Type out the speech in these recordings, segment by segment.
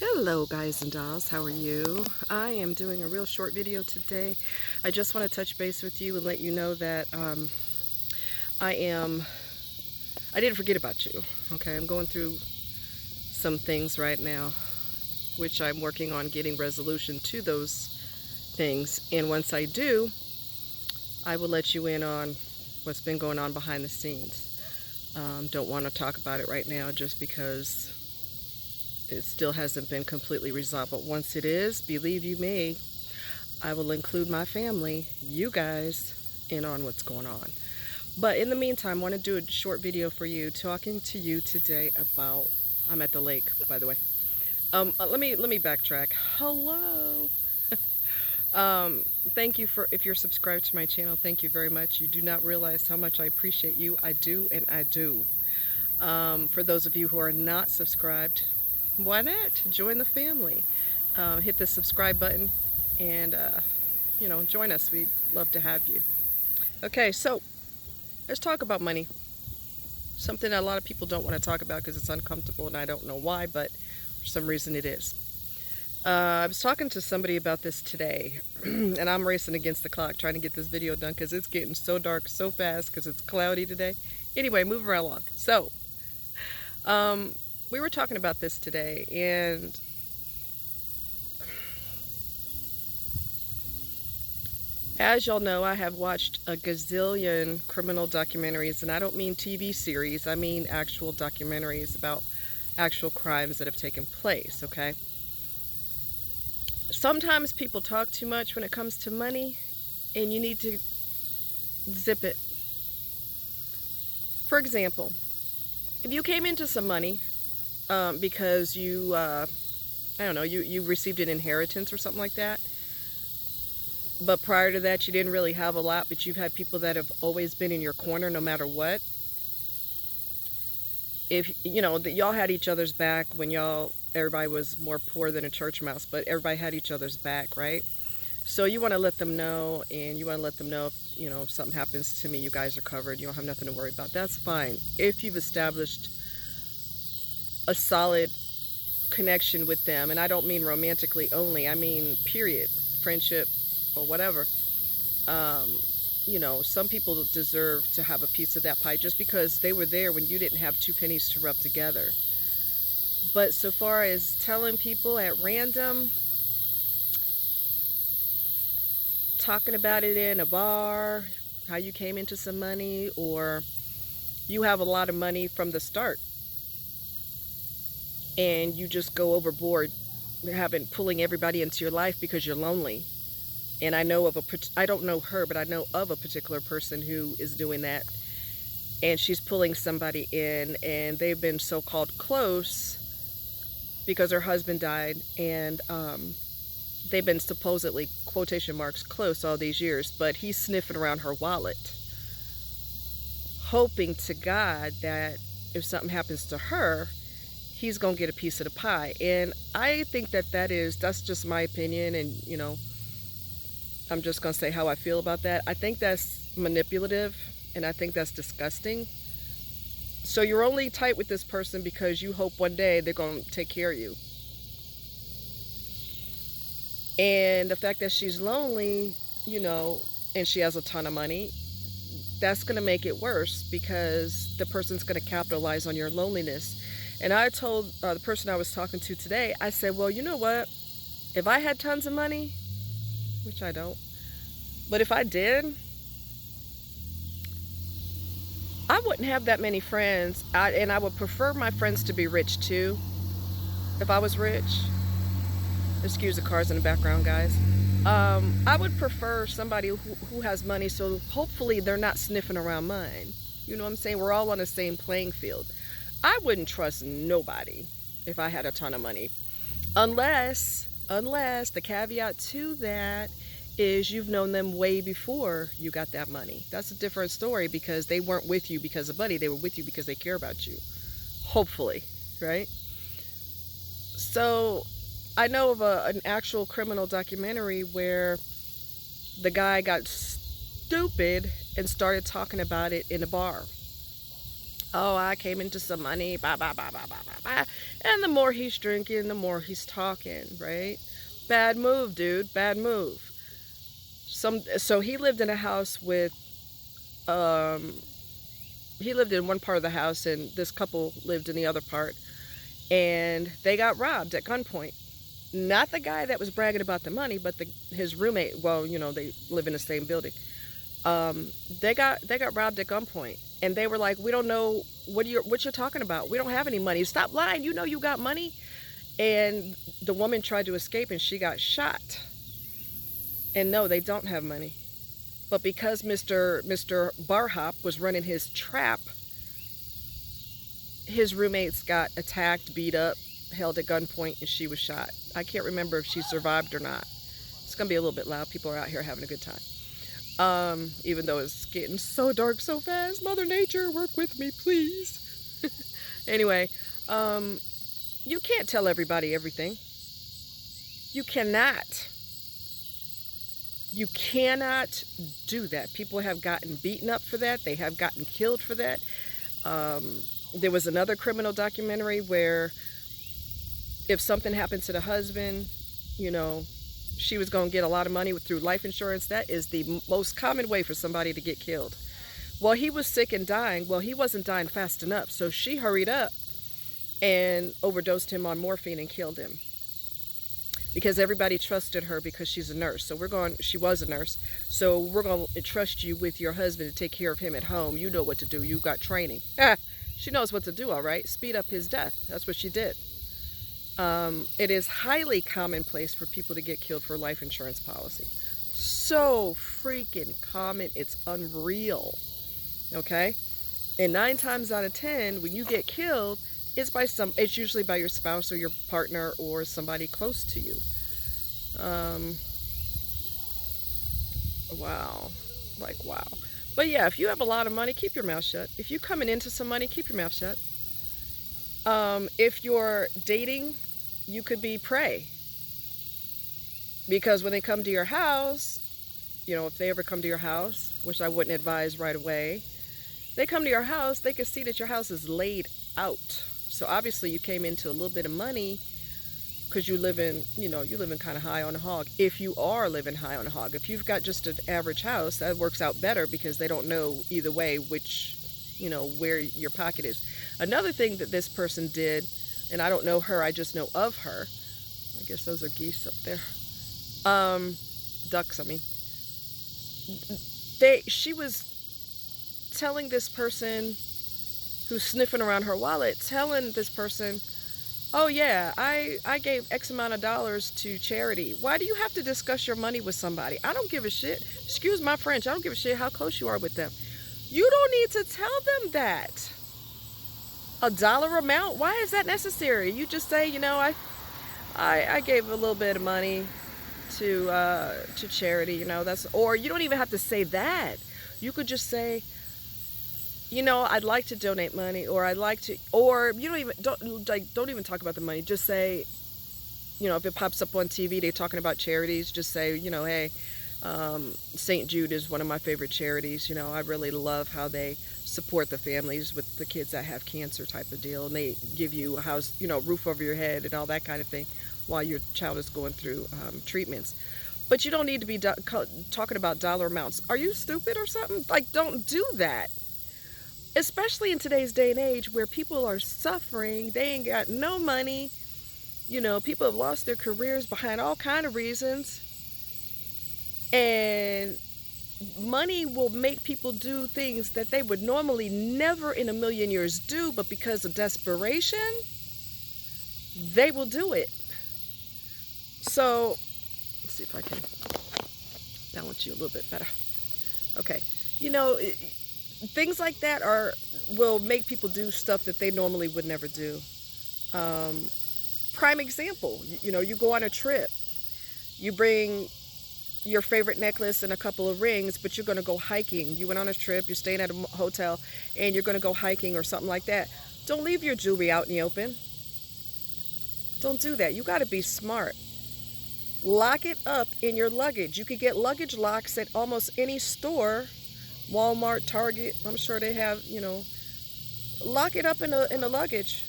Hello guys and dolls, how are you? I am doing a real short video today. I just want to touch base with you and let you know that I didn't forget about you. Okay, I'm going through some things right now, which I'm working on getting resolution to those things. And once I do, I will let you in on what's been going on behind the scenes. Don't want to talk about it right now just because it still hasn't been completely resolved, but once it is, believe you me, I will include my family, you guys, in on what's going on. But in the meantime, I want to do a short video for you, talking to you today about, I'm at the lake, by the way. Let me backtrack. Hello. Thank you for, if you're subscribed to my channel, thank you very much. You do not realize how much I appreciate you. I do, and I do. For those of you who are not subscribed, why not join the family? Hit the subscribe button and join us. We'd love to have you. Okay, so let's talk about money. Something that a lot of people don't want to talk about because it's uncomfortable, and I don't know why, but for some reason it is. I was talking to somebody about this today, and I'm racing against the clock trying to get this video done because it's getting so dark so fast because it's cloudy today. Anyway, moving right along. So, we were talking about this today, and as y'all know, I have watched a gazillion criminal documentaries, and I don't mean TV series, I mean actual documentaries about actual crimes that have taken place, okay? Sometimes people talk too much when it comes to money, and you need to zip it. For example, if you came into some money because you, I don't know, you received an inheritance or something like that, but prior to that you didn't really have a lot, but you've had people that have always been in your corner no matter what. If you know that y'all had each other's back when everybody was more poor than a church mouse, but everybody had each other's back, right? So you want to let them know, and you want to let them know if something happens to me, you guys are covered. You don't have nothing to worry about. That's fine if you've established a solid connection with them, and I don't mean romantically only, I mean period, friendship or whatever. Some people deserve to have a piece of that pie just because they were there when you didn't have two pennies to rub together. But so far as telling people at random, talking about it in a bar, how you came into some money, or you have a lot of money from the start and you just go overboard pulling everybody into your life because you're lonely. And I don't know her, but I know of a particular person who is doing that, and she's pulling somebody in, and they've been so-called close because her husband died, and they've been supposedly, quotation marks, close all these years, but he's sniffing around her wallet, hoping to God that if something happens to her, he's gonna get a piece of the pie. And I think that's just my opinion, and I'm just going to say how I feel about that. I think that's manipulative, and I think that's disgusting. So you're only tight with this person because you hope one day they're going to take care of you. And the fact that she's lonely, and she has a ton of money, that's going to make it worse because the person's going to capitalize on your loneliness. And I told the person I was talking to today, I said, well, you know what? If I had tons of money, which I don't, but if I did, I wouldn't have that many friends, and I would prefer my friends to be rich too. If I was rich, excuse the cars in the background, guys. I would prefer somebody who has money, so hopefully they're not sniffing around mine. You know what I'm saying? We're all on the same playing field. I wouldn't trust nobody if I had a ton of money, unless the caveat to that is you've known them way before you got that money. That's a different story because they weren't with you because of money. They were with you because they care about you. Hopefully, right? So I know of an actual criminal documentary where the guy got stupid and started talking about it in a bar. Oh, I came into some money, blah, blah, blah, blah, blah, blah, blah. And the more he's drinking, the more he's talking, right? Bad move, dude. Bad move. So he lived in a house with, um, he lived in one part of the house, and this couple lived in the other part. And they got robbed at gunpoint. Not the guy that was bragging about the money, but his roommate. Well, they live in the same building. They got robbed at gunpoint, and they were like, "We don't know what you're talking about. We don't have any money. Stop lying. You know you got money." And the woman tried to escape, and she got shot. And no, they don't have money. But because Mr. Barhop was running his trap, his roommates got attacked, beat up, held at gunpoint, and she was shot. I can't remember if she survived or not. It's gonna be a little bit loud. People are out here having a good time. Even though it's getting so dark so fast. Mother Nature, work with me, please. Anyway, you can't tell everybody everything. You cannot. You cannot do that. People have gotten beaten up for that. They have gotten killed for that. There was another criminal documentary where if something happened to the husband, she was going to get a lot of money through life insurance. That is the most common way for somebody to get killed. Well, he was sick and dying. Well, he wasn't dying fast enough. So she hurried up and overdosed him on morphine and killed him. Because everybody trusted her because she's a nurse. So she was a nurse. So we're going to entrust you with your husband to take care of him at home. You know what to do. You got training. She knows what to do, all right. Speed up his death. That's what she did. It is highly commonplace for people to get killed for a life insurance policy. So freaking common, it's unreal. Okay? And 9 times out of 10, when you get killed, it's usually by your spouse or your partner or somebody close to you. Wow. Wow. But yeah, if you have a lot of money, keep your mouth shut. If you're coming into some money, keep your mouth shut. If you're dating, you could be prey. Because when they come to your house, if they ever come to your house, which I wouldn't advise right away, they come to your house, they can see that your house is laid out. So obviously you came into a little bit of money because you live in kind of high on the hog. If you are living high on the hog, if you've got just an average house, that works out better because they don't know either way where your pocket is. Another thing that this person did, and I don't know her, I just know of her. I guess those are geese up there. Ducks, I mean. She was telling this person who's sniffing around her wallet, telling this person, "Oh yeah, I gave X amount of dollars to charity." Why do you have to discuss your money with somebody? I don't give a shit. Excuse my French. I don't give a shit how close you are with them. You don't need to tell them that. A dollar amount? Why is that necessary? You just say, I gave a little bit of money to charity. Or you don't even have to say that. You could just say, I'd like to donate money, or I'd like to, or you don't even talk about the money. Just say, if it pops up on TV, they're talking about charities. Just say, hey, St. Jude is one of my favorite charities. I really love how they support the families with the kids that have cancer type of deal, and they give you a house, roof over your head and all that kind of thing while your child is going through treatments. But you don't need to be talking about dollar amounts. Are you stupid or something? Don't do that. Especially in today's day and age where people are suffering, they ain't got no money. People have lost their careers behind all kind of reasons. And money will make people do things that they would normally never in a million years do, but because of desperation, they will do it. So, let's see if I can balance you a little bit better. Okay. Things like that will make people do stuff that they normally would never do. Prime example, you go on a trip, you bring your favorite necklace and a couple of rings, but you're going to go hiking. You went on a trip, you're staying at a hotel, and you're going to go hiking or something like that. Don't leave your jewelry out in the open. Don't do that. You got to be smart. Lock it up in your luggage. You could get luggage locks at almost any store. Walmart, Target, I'm sure they have, lock it up in the luggage.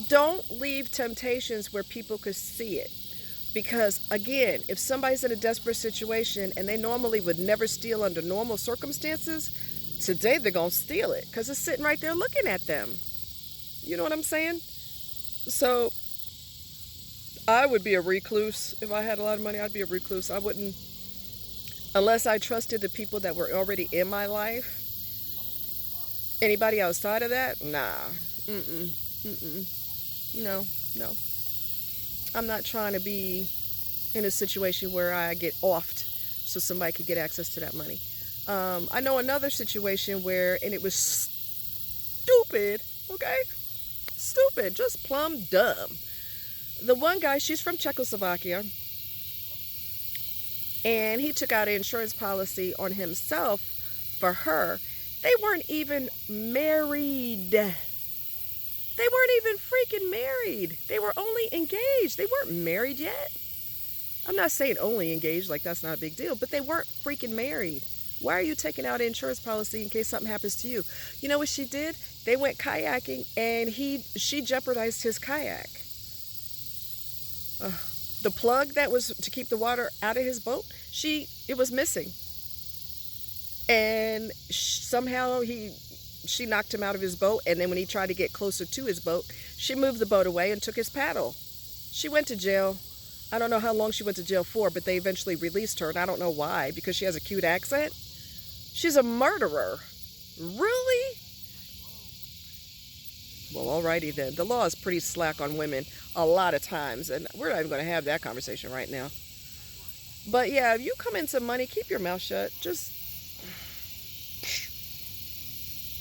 Don't leave temptations where people could see it. Because again, if somebody's in a desperate situation and they normally would never steal under normal circumstances, today they're going to steal it because it's sitting right there looking at them. You know what I'm saying? So I would be a recluse. If I had a lot of money, I'd be a recluse. I wouldn't, unless I trusted the people that were already in my life. Anybody outside of that? Nah. No. I'm not trying to be in a situation where I get offed so somebody could get access to that money. I know another situation where, and it was stupid, okay? Stupid, just plumb dumb. The one guy, she's from Czechoslovakia, and he took out an insurance policy on himself for her. They weren't even married. They weren't even freaking married. They were only engaged. They weren't married yet. I'm not saying only engaged, like that's not a big deal, but they weren't freaking married. Why are you taking out an insurance policy in case something happens to you? You know what she did? They went kayaking and she jeopardized his kayak. The plug that was to keep the water out of his boat, it was missing. And somehow she knocked him out of his boat, and then when he tried to get closer to his boat, she moved the boat away and took his paddle. She went to jail. I don't know how long she went to jail for, but they eventually released her, and I don't know why, because she has a cute accent. She's a murderer. Really? Well, alrighty then. The law is pretty slack on women a lot of times, and we're not even going to have that conversation right now. But yeah, if you come into money, keep your mouth shut. Just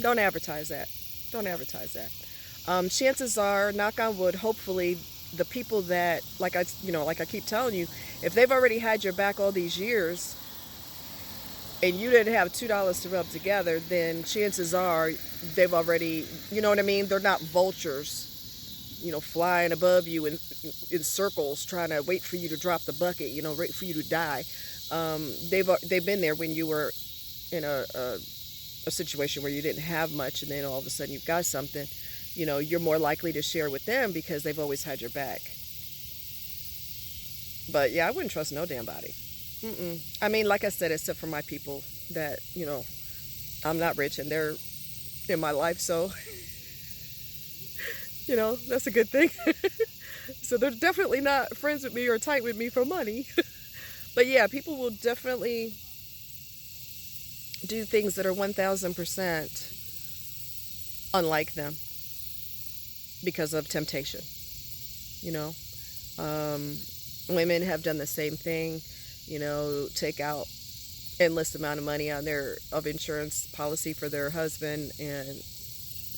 don't advertise that. Don't advertise that. Chances are, knock on wood, hopefully the people that, like I keep telling you, if they've already had your back all these years and you didn't have $2 to rub together, then chances are they've already, you know what I mean? They're not vultures, flying above you in circles trying to wait for you to drop the bucket, wait for you to die. They've been there when you were in a situation where you didn't have much, and then all of a sudden you've got something. You're more likely to share with them because they've always had your back. But yeah, I wouldn't trust no damn body. I mean, like I said, except for my people that, I'm not rich and they're in my life, so that's a good thing. So they're definitely not friends with me or tight with me for money. But yeah, people will definitely do things that are 1000% unlike them because of temptation. Women have done the same thing, take out endless amount of money on of insurance policy for their husband, and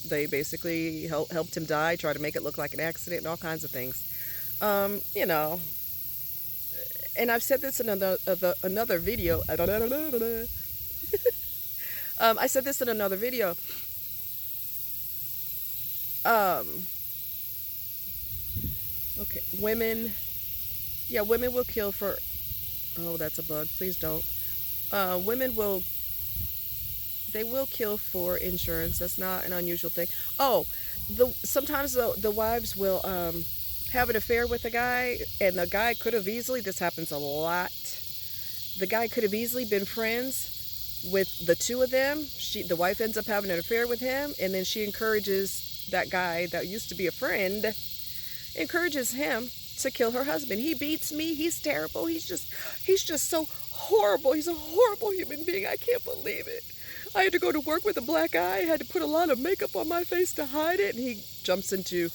they basically helped him die, try to make it look like an accident and all kinds of things. And I've said this in another video. I said this in another video. Okay, women will kill for, oh, that's a bug, please don't. Women will kill for insurance. That's not an unusual thing. Oh, sometimes the wives will have an affair with a guy, and the guy could have easily, this happens a lot, the guy could have easily been friends with the two of them. The wife ends up having an affair with him, and then she encourages that guy that used to be a friend, encourages him to kill her husband. He beats me. He's terrible. He's just so horrible. He's a horrible human being. I can't believe it. I had to go to work with a black eye. I had to put a lot of makeup on my face to hide it. And he jumps into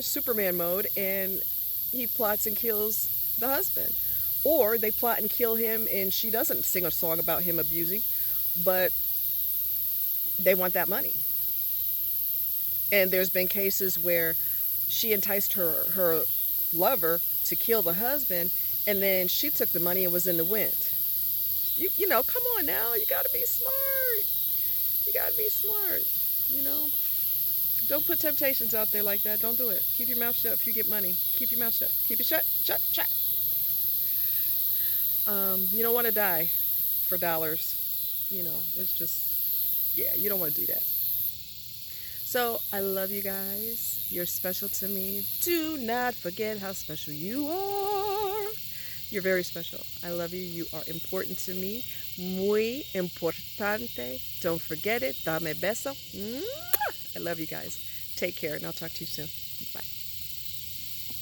Superman mode, and he plots and kills the husband. Or they plot and kill him, and she doesn't sing a song about him abusing, but they want that money. And there's been cases where she enticed her lover to kill the husband, and then she took the money and was in the wind. Come on now, you gotta be smart. You gotta be smart, Don't put temptations out there like that. Don't do it. Keep your mouth shut if you get money. Keep your mouth shut. Keep it shut. Shut. You don't want to die for dollars. It's just, Yeah, you don't want to do that. So I love you guys. You're special to me. Do not forget how special you are. You're very special. I love you. You are important to me. Muy importante. Don't forget it. Dame beso. Mwah! I love you guys. Take care, and I'll talk to you soon.